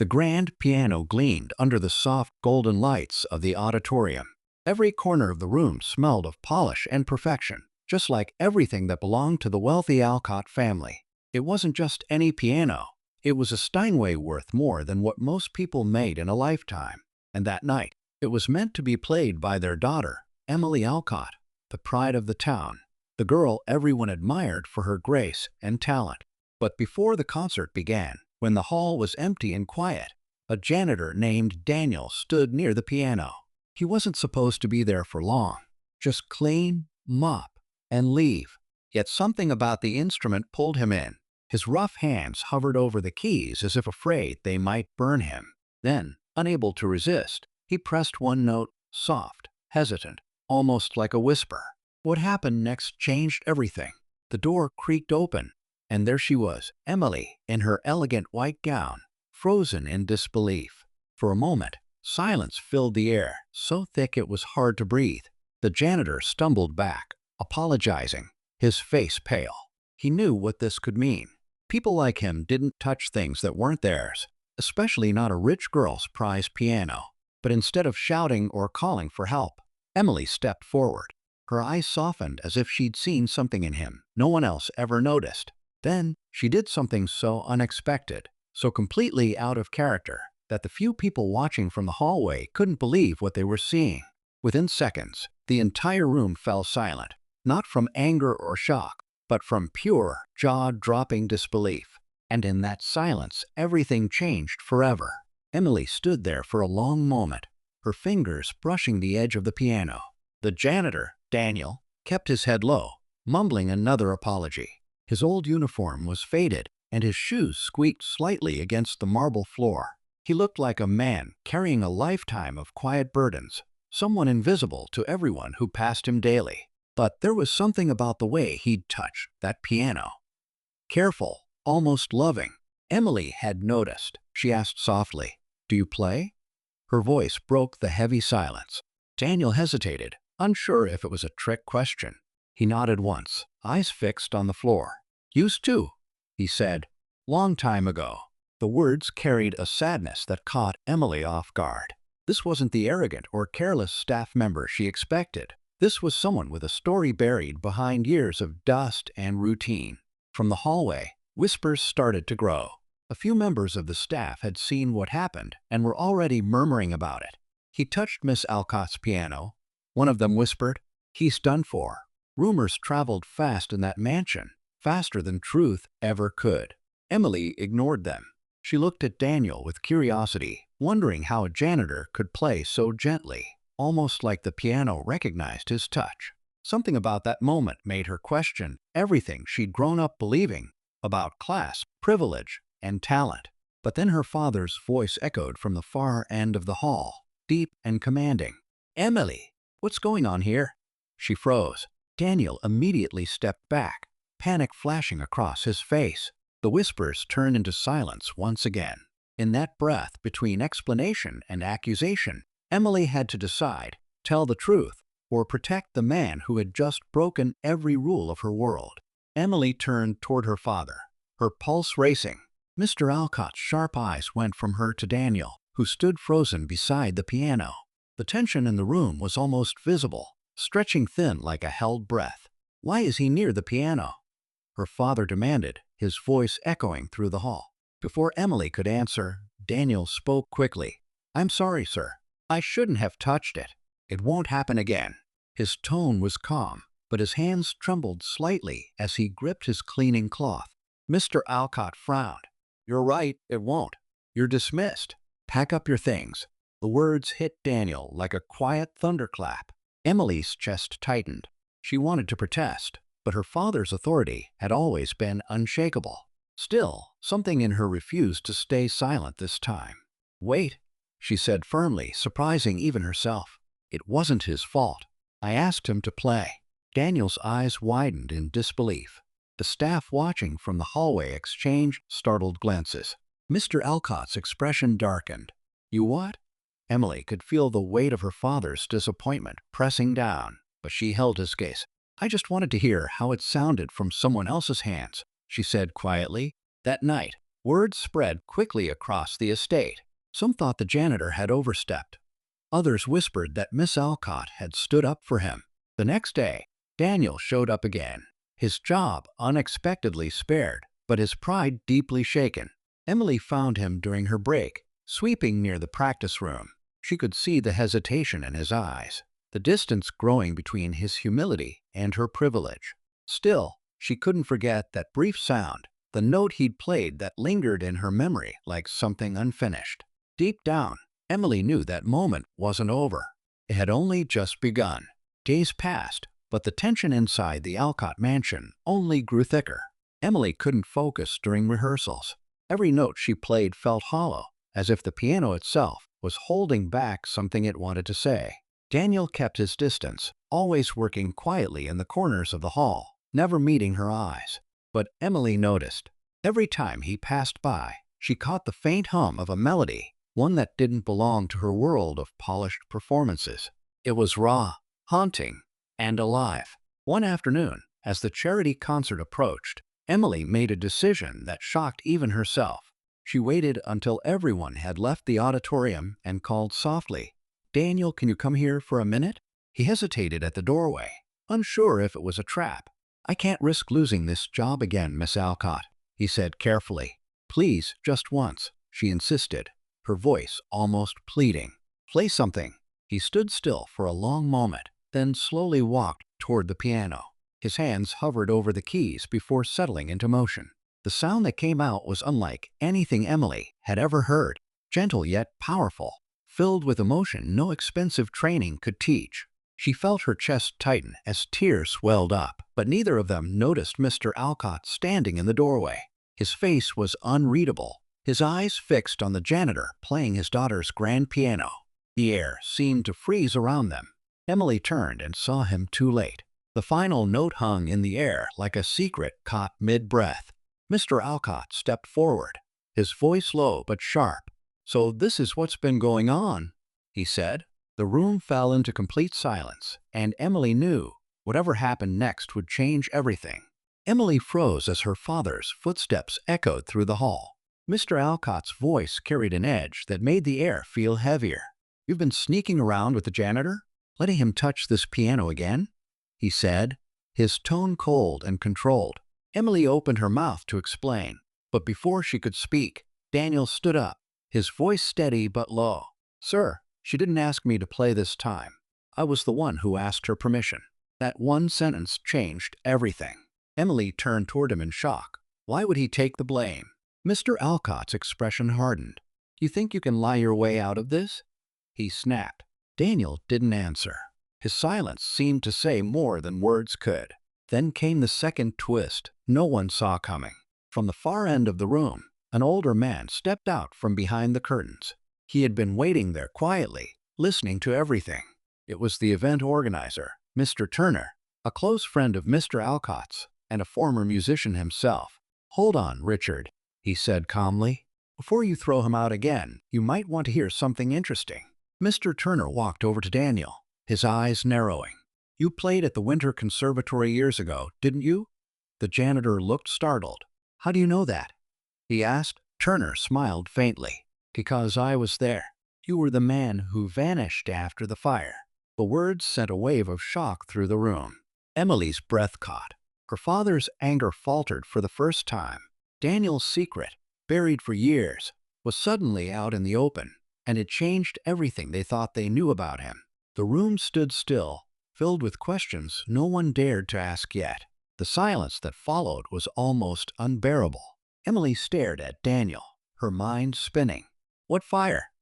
The grand piano gleamed under the soft golden lights of the auditorium. Every corner of the room smelled of polish and perfection, just like everything that belonged to the wealthy Alcott family. It wasn't just any piano. It was a Steinway worth more than what most people made in a lifetime. And that night, it was meant to be played by their daughter, Emily Alcott, the pride of the town, the girl everyone admired for her grace and talent. But before the concert began, when the hall was empty and quiet, a janitor named Daniel stood near the piano. He wasn't supposed to be there for long, just clean, mop, and leave. Yet something about the instrument pulled him in. His rough hands hovered over the keys as if afraid they might burn him. Then, unable to resist, he pressed one note, soft, hesitant, almost like a whisper. What happened next changed everything. The door creaked open, and there she was, Emily, in her elegant white gown, frozen in disbelief. For a moment, silence filled the air, so thick it was hard to breathe. The janitor stumbled back, apologizing, his face pale. He knew what this could mean. People like him didn't touch things that weren't theirs, especially not a rich girl's prized piano. But instead of shouting or calling for help, Emily stepped forward. Her eyes softened as if she'd seen something in him no one else ever noticed. Then she did something so unexpected, so completely out of character, that the few people watching from the hallway couldn't believe what they were seeing. Within seconds, the entire room fell silent, not from anger or shock, but from pure, jaw-dropping disbelief. And in that silence, everything changed forever. Emily stood there for a long moment, her fingers brushing the edge of the piano. The janitor, Daniel, kept his head low, mumbling another apology. His old uniform was faded, and his shoes squeaked slightly against the marble floor. He looked like a man carrying a lifetime of quiet burdens, someone invisible to everyone who passed him daily. But there was something about the way he'd touch that piano. Careful, almost loving. Emily had noticed. She asked softly, "Do you play?" Her voice broke the heavy silence. Daniel hesitated, unsure if it was a trick question. He nodded once, eyes fixed on the floor. "Used to," he said. "Long time ago." The words carried a sadness that caught Emily off guard. This wasn't the arrogant or careless staff member she expected. This was someone with a story buried behind years of dust and routine. From the hallway, whispers started to grow. A few members of the staff had seen what happened and were already murmuring about it. "He touched Miss Alcott's piano," one of them whispered. "He's done for." Rumors traveled fast in that mansion, faster than truth ever could. Emily ignored them. She looked at Daniel with curiosity, wondering how a janitor could play so gently, almost like the piano recognized his touch. Something about that moment made her question everything she'd grown up believing about class, privilege, and talent. But then her father's voice echoed from the far end of the hall, deep and commanding. "Emily, what's going on here?" She froze. Daniel immediately stepped back, panic flashing across his face. The whispers turned into silence once again. In that breath between explanation and accusation, Emily had to decide, tell the truth, or protect the man who had just broken every rule of her world. Emily turned toward her father, her pulse racing. Mr. Alcott's sharp eyes went from her to Daniel, who stood frozen beside the piano. The tension in the room was almost visible, stretching thin like a held breath. "Why is he near the piano?" her father demanded, his voice echoing through the hall. Before Emily could answer, Daniel spoke quickly. "I'm sorry, sir. I shouldn't have touched it. It won't happen again." His tone was calm, but his hands trembled slightly as he gripped his cleaning cloth. Mr. Alcott frowned. "You're right, it won't. You're dismissed. Pack up your things." The words hit Daniel like a quiet thunderclap. Emily's chest tightened. She wanted to protest, but her father's authority had always been unshakable. Still, something in her refused to stay silent this time. "Wait," she said firmly, surprising even herself. "It wasn't his fault. I asked him to play." Daniel's eyes widened in disbelief. The staff watching from the hallway exchanged startled glances. Mr. Alcott's expression darkened. "You what?" Emily could feel the weight of her father's disappointment pressing down, but she held his gaze. "I just wanted to hear how it sounded from someone else's hands," she said quietly. "That night, Word spread quickly across the estate. Some thought the janitor had overstepped. Others whispered that Miss Alcott had stood up for him. The next day, Daniel showed up again, his job unexpectedly spared, but his pride deeply shaken. Emily found him during her break, sweeping near the practice room. She could see the hesitation in his eyes, the distance growing between his humility and her privilege. Still, she couldn't forget that brief sound, the note he'd played that lingered in her memory like something unfinished. Deep down, Emily knew that moment wasn't over. It had only just begun. Days passed, but the tension inside the Alcott mansion only grew thicker. Emily couldn't focus during rehearsals. Every note she played felt hollow, as if the piano itself was holding back something it wanted to say. Daniel kept his distance, always working quietly in the corners of the hall, never meeting her eyes. But Emily noticed. Every time he passed by, she caught the faint hum of a melody, one that didn't belong to her world of polished performances. It was raw, haunting, and alive. One afternoon, as the charity concert approached, Emily made a decision that shocked even herself. She waited until everyone had left the auditorium and called softly, "Daniel, can you come here for a minute?" He hesitated at the doorway, unsure if it was a trap. "I can't risk losing this job again, Miss Alcott," he said carefully. "Please, just once," she insisted, her voice almost pleading. "Play something." He stood still for a long moment, then slowly walked toward the piano. His hands hovered over the keys before settling into motion. The sound that came out was unlike anything Emily had ever heard, gentle yet powerful, filled with emotion no expensive training could teach. She felt her chest tighten as tears swelled up, but neither of them noticed Mr. Alcott standing in the doorway. His face was unreadable, his eyes fixed on the janitor playing his daughter's grand piano. The air seemed to freeze around them. Emily turned and saw him too late. The final note hung in the air like a secret caught mid-breath. Mr. Alcott stepped forward, his voice low but sharp. "So this is what's been going on," he said. The room fell into complete silence, and Emily knew whatever happened next would change everything. Emily froze as her father's footsteps echoed through the hall. Mr. Alcott's voice carried an edge that made the air feel heavier. "You've been sneaking around with the janitor, letting him touch this piano again?" he said, his tone cold and controlled. Emily opened her mouth to explain, but before she could speak, Daniel stood up, his voice steady but low. "Sir, she didn't ask me to play this time. I was the one who asked her permission." That one sentence changed everything. Emily turned toward him in shock. Why would he take the blame? Mr. Alcott's expression hardened. "You think you can lie your way out of this?" he snapped. Daniel didn't answer. His silence seemed to say more than words could. Then came the second twist no one saw coming. From the far end of the room, an older man stepped out from behind the curtains. He had been waiting there quietly, listening to everything. It was the event organizer, Mr. Turner, a close friend of Mr. Alcott's and a former musician himself. "Hold on, Richard," he said calmly. "Before you throw him out again, you might want to hear something interesting." Mr. Turner walked over to Daniel, his eyes narrowing. "You played at the Winter Conservatory years ago, didn't you?" The janitor looked startled. "How do you know that?" he asked. Turner smiled faintly. "Because I was there. You were the man who vanished after the fire." The words sent a wave of shock through the room. Emily's breath caught. Her father's anger faltered for the first time. Daniel's secret, buried for years, was suddenly out in the open, and it changed everything they thought they knew about him. The room stood still, filled with questions no one dared to ask yet. The silence that followed was almost unbearable. Emily stared at Daniel, her mind spinning. "What fire?"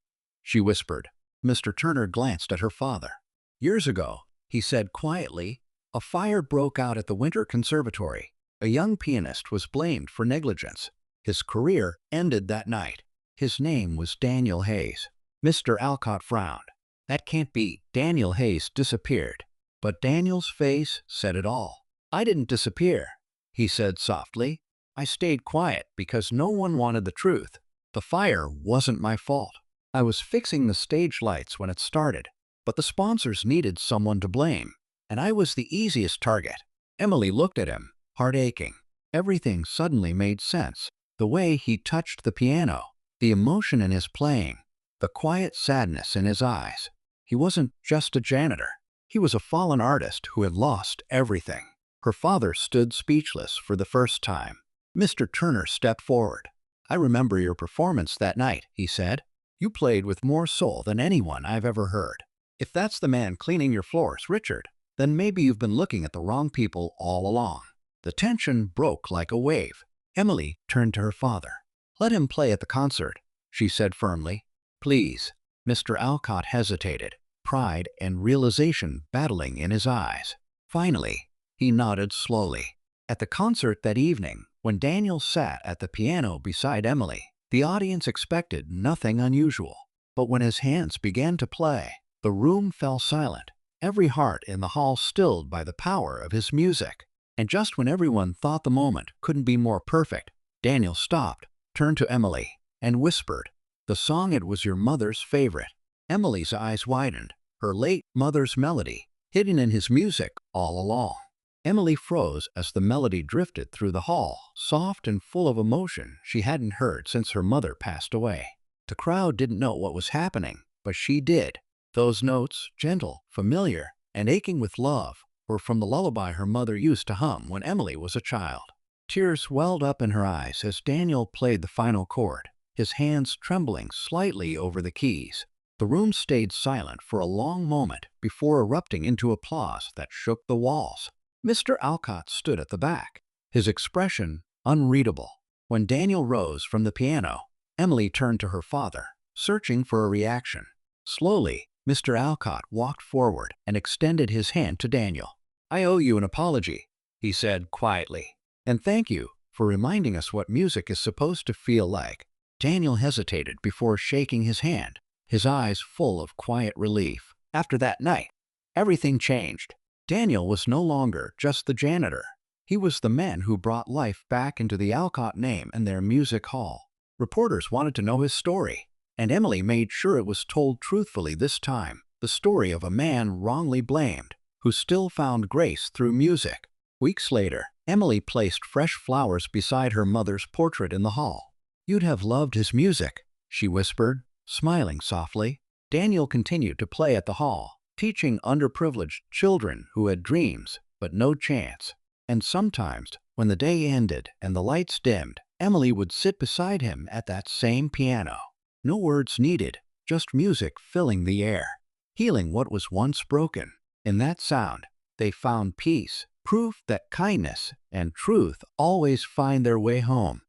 she whispered. Mr. Turner glanced at her father. "Years ago," he said quietly, "a fire broke out at the Winter Conservatory. A young pianist was blamed for negligence. His career ended that night. His name was Daniel Hayes." Mr. Alcott frowned. "That can't be." Daniel Hayes disappeared. But Daniel's face said it all. "I didn't disappear," he said softly. "I stayed quiet because no one wanted the truth. The fire wasn't my fault. I was fixing the stage lights when it started, but the sponsors needed someone to blame, and I was the easiest target." Emily looked at him, heart aching. Everything suddenly made sense. The way he touched the piano, the emotion in his playing, the quiet sadness in his eyes. He wasn't just a janitor. He was a fallen artist who had lost everything. Her father stood speechless for the first time. Mr. Turner stepped forward. "I remember your performance that night," he said. "You played with more soul than anyone I've ever heard. If that's the man cleaning your floors, Richard, then maybe you've been looking at the wrong people all along." The tension broke like a wave. Emily turned to her father. "Let him play at the concert," she said firmly. "Please." Mr. Alcott hesitated, pride and realization battling in his eyes. Finally, he nodded slowly. At the concert that evening, when Daniel sat at the piano beside Emily, the audience expected nothing unusual. But when his hands began to play, the room fell silent, every heart in the hall stilled by the power of his music. And just when everyone thought the moment couldn't be more perfect, Daniel stopped, turned to Emily, and whispered, "The song, it was your mother's favorite." Emily's eyes widened, her late mother's melody, hidden in his music all along. Emily froze as the melody drifted through the hall, soft and full of emotion she hadn't heard since her mother passed away. The crowd didn't know what was happening, but she did. Those notes, gentle, familiar, and aching with love, were from the lullaby her mother used to hum when Emily was a child. Tears welled up in her eyes as Daniel played the final chord, his hands trembling slightly over the keys. The room stayed silent for a long moment before erupting into applause that shook the walls. Mr. Alcott stood at the back, his expression unreadable. When Daniel rose from the piano, Emily turned to her father, searching for a reaction. Slowly, Mr. Alcott walked forward and extended his hand to Daniel. "I owe you an apology," he said quietly. "And thank you for reminding us what music is supposed to feel like." Daniel hesitated before shaking his hand, his eyes full of quiet relief. After that night, everything changed. Daniel was no longer just the janitor. He was the man who brought life back into the Alcott name and their music hall. Reporters wanted to know his story, and Emily made sure it was told truthfully this time, the story of a man wrongly blamed, who still found grace through music. Weeks later, Emily placed fresh flowers beside her mother's portrait in the hall. "You'd have loved his music," she whispered, smiling softly. Daniel continued to play at the hall, teaching underprivileged children who had dreams but no chance. And sometimes, when the day ended and the lights dimmed, Emily would sit beside him at that same piano. No words needed, just music filling the air, healing what was once broken. In that sound, they found peace, proof that kindness and truth always find their way home.